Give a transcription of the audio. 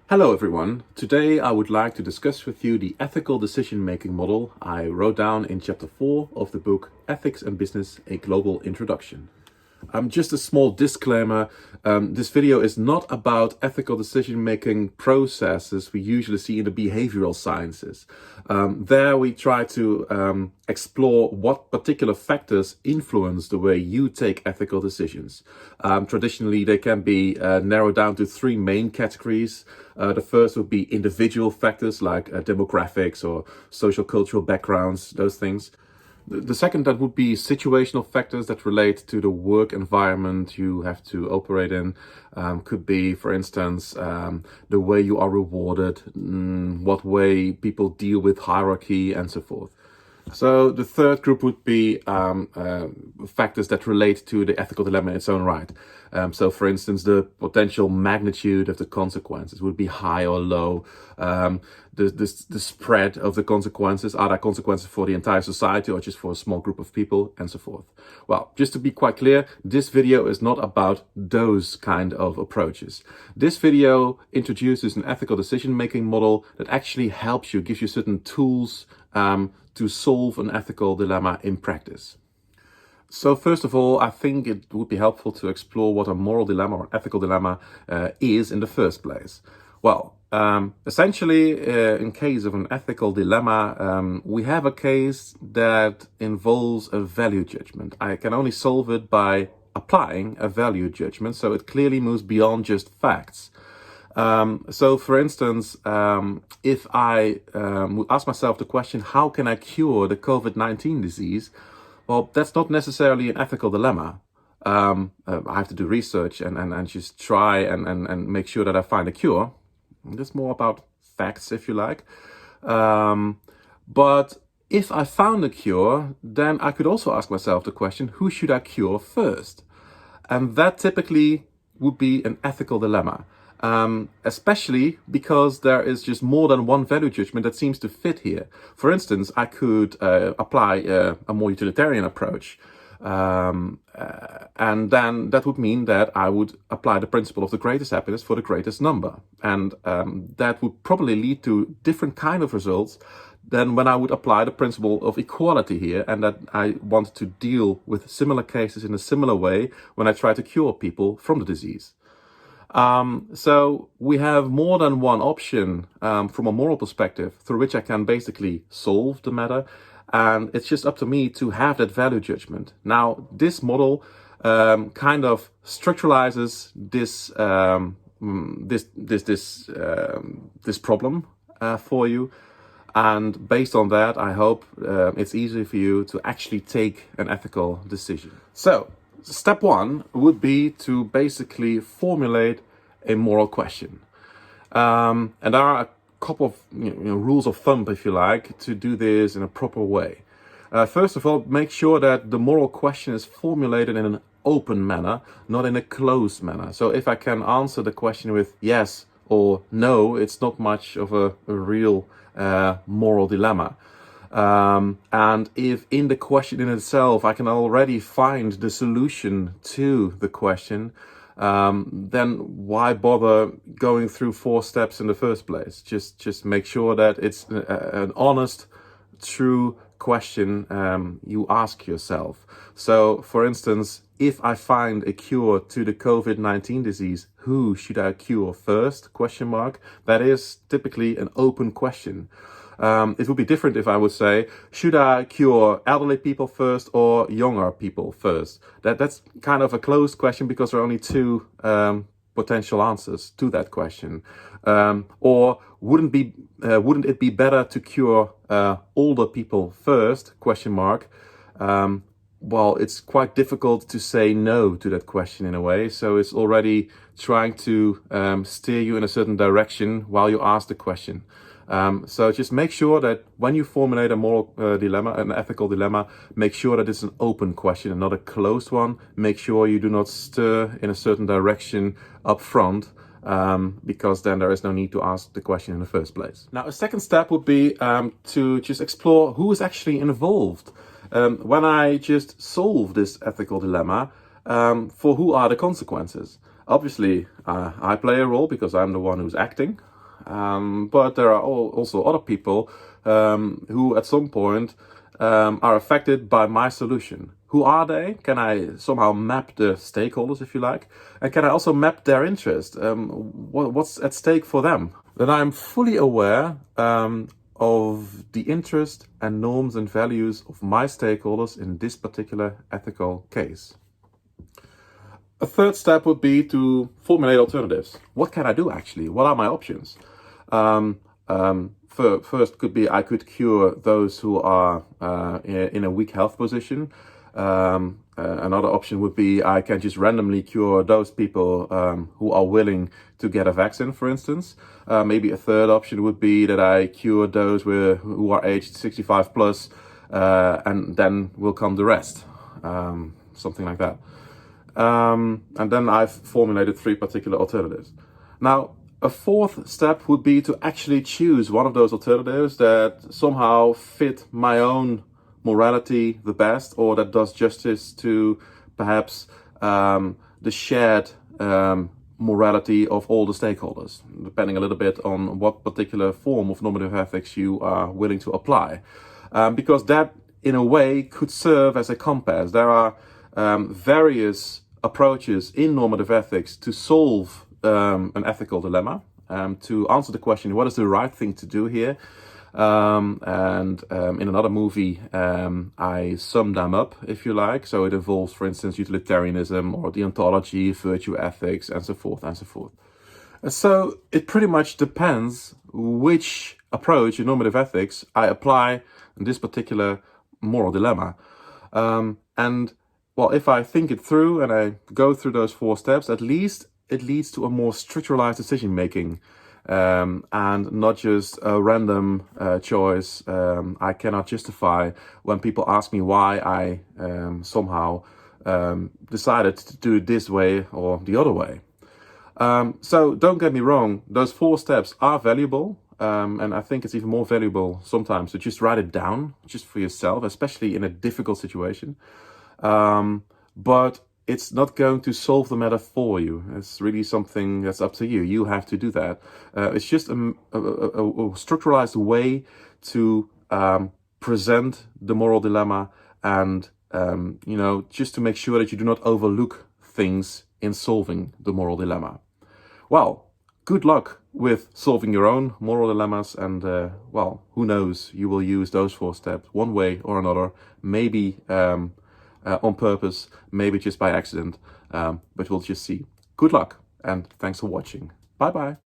Hello everyone. Today I would like to discuss with you the ethical decision-making model I wrote down in chapter 4 of the book Ethics and Business, a Global Introduction. Just a small disclaimer, this video is not about ethical decision-making processes we usually see in the behavioral sciences. There we try to explore what particular factors influence the way you take ethical decisions. Traditionally, they can be narrowed down to three main categories. The first would be individual factors like demographics or social cultural backgrounds, those things. The second, that would be situational factors that relate to the work environment you have to operate in. Could be, for instance, the way you are rewarded, what way people deal with hierarchy, and so forth. So the third group would be factors that relate to the ethical dilemma in its own right. So for instance, the potential magnitude of the consequences would be high or low. The spread of the consequences, are there consequences for the entire society or just for a small group of people, and so forth. Well, just to be quite clear, this video is not about those kind of approaches. This video introduces an ethical decision-making model that actually helps you, gives you certain tools to solve an ethical dilemma in practice. So first of all, I think it would be helpful to explore what a moral dilemma or ethical dilemma is in the first place. Well, essentially, in case of an ethical dilemma, we have a case that involves a value judgment. I can only solve it by applying a value judgment, so it clearly moves beyond just facts. So for instance, if I would ask myself the question, how can I cure the COVID-19 disease? Well, that's not necessarily an ethical dilemma. I have to do research and just try and make sure that I find a cure. That's more about facts, if you like. But if I found a cure, then I could also ask myself the question, who should I cure first? And that typically would be an ethical dilemma. Especially because there is just more than one value judgment that seems to fit here. For instance, I could apply a more utilitarian approach. And then that would mean that I would apply the principle of the greatest happiness for the greatest number. And that would probably lead to different kind of results than when I would apply the principle of equality here, and that I want to deal with similar cases in a similar way when I try to cure people from the disease. So we have more than one option from a moral perspective through which I can basically solve the matter, and it's just up to me to have that value judgment. Now, this model kind of structuralizes this problem for you, and based on that, I hope it's easy for you to actually take an ethical decision. So, step one would be to basically formulate a moral question. And there are a couple of rules of thumb, if you like, to do this in a proper way. First of all, make sure that the moral question is formulated in an open manner, not in a closed manner. So if I can answer the question with yes or no, it's not much of a real moral dilemma. And if in the question in itself I can already find the solution to the question, then why bother going through 4 steps in the first place? Just make sure that it's an honest, true question you ask yourself. So, for instance, if I find a cure to the COVID-19 disease, who should I cure first? Question mark. That is typically an open question. It would be different if I would say, should I cure elderly people first or younger people first? That's kind of a closed question because there are only 2 potential answers to that question. Or wouldn't it be better to cure older people first? Question mark. Well, it's quite difficult to say no to that question in a way. So it's already trying to steer you in a certain direction while you ask the question. So just make sure that when you formulate a moral dilemma, an ethical dilemma, make sure that it's an open question and not a closed one. Make sure you do not stir in a certain direction up front, because then there is no need to ask the question in the first place. Now, a second step would be to just explore who is actually involved. When I just solve this ethical dilemma, for who are the consequences? Obviously, I play a role because I'm the one who's acting. but there are also other people who at some point are affected by my solution. Who are they? Can I somehow map the stakeholders, if you like? And can I also map their interest? What's at stake for them? Then I'm fully aware of the interest and norms and values of my stakeholders in this particular ethical case. A third step would be to formulate alternatives. What can I do actually? What are my options? First could be I could cure those who are in a weak health position. Another option would be I can just randomly cure those people who are willing to get a vaccine, for instance. Maybe a third option would be that I cure those who are aged 65 plus, and then will come the rest. Something like that. And then I've formulated 3 particular alternatives. Now, a fourth step would be to actually choose one of those alternatives that somehow fit my own morality the best, or that does justice to perhaps the shared morality of all the stakeholders, depending a little bit on what particular form of normative ethics you are willing to apply. Because that, in a way, could serve as a compass. There are various approaches in normative ethics to solve an ethical dilemma, to answer the question, what is the right thing to do here? In another movie, I sum them up, if you like. So it involves, for instance, utilitarianism or deontology, virtue ethics, and so forth and so forth. So it pretty much depends which approach in normative ethics I apply in this particular moral dilemma. And well, if I think it through and I go through those 4 steps, at least it leads to a more structuralized decision making. And not just a random choice. I cannot justify when people ask me why I somehow decided to do it this way or the other way. So don't get me wrong, those 4 steps are valuable. And I think it's even more valuable sometimes to just write it down just for yourself, especially in a difficult situation. But it's not going to solve the matter for you. It's really something that's up to you. You have to do that. It's just a structuralized way to present the moral dilemma and, just to make sure that you do not overlook things in solving the moral dilemma. Well, good luck with solving your own moral dilemmas, and who knows, you will use those 4 steps one way or another, maybe on purpose, maybe just by accident, but we'll just see. Good luck, and thanks for watching. Bye bye.